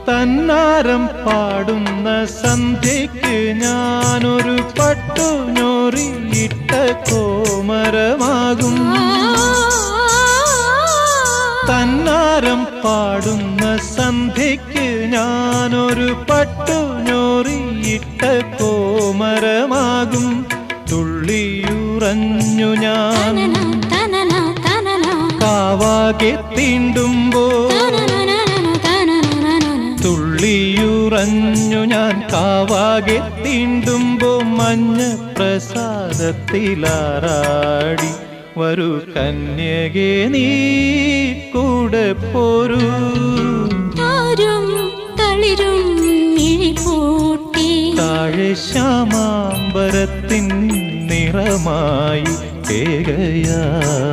തന്നാരം പാടുന്ന സന്ധ്യയ്ക്ക് ഞാനൊരു പട്ടുഞൊറിയിട്ട കോമരമാകും. തന്നാരം പാടുന്ന സന്ധ്യയ്ക്ക് ഞാനൊരു പട്ടുഞൊറിയിട്ട കോമരമാകും. തുള്ളിയുറഞ്ഞു ഞാൻ കാവാകെ തീണ്ടുമ്പോൾ, തുള്ളിയുറഞ്ഞു ഞാൻ കാവാകെ തീണ്ടുമ്പോ മഞ്ഞ പ്രസാദത്തിലാറാടി വരൂ കന്യകേ നീ കൂടെ പോരൂ. താഴെ ശ്യാമാംബരത്തിൻ നിറമായി കേകയായി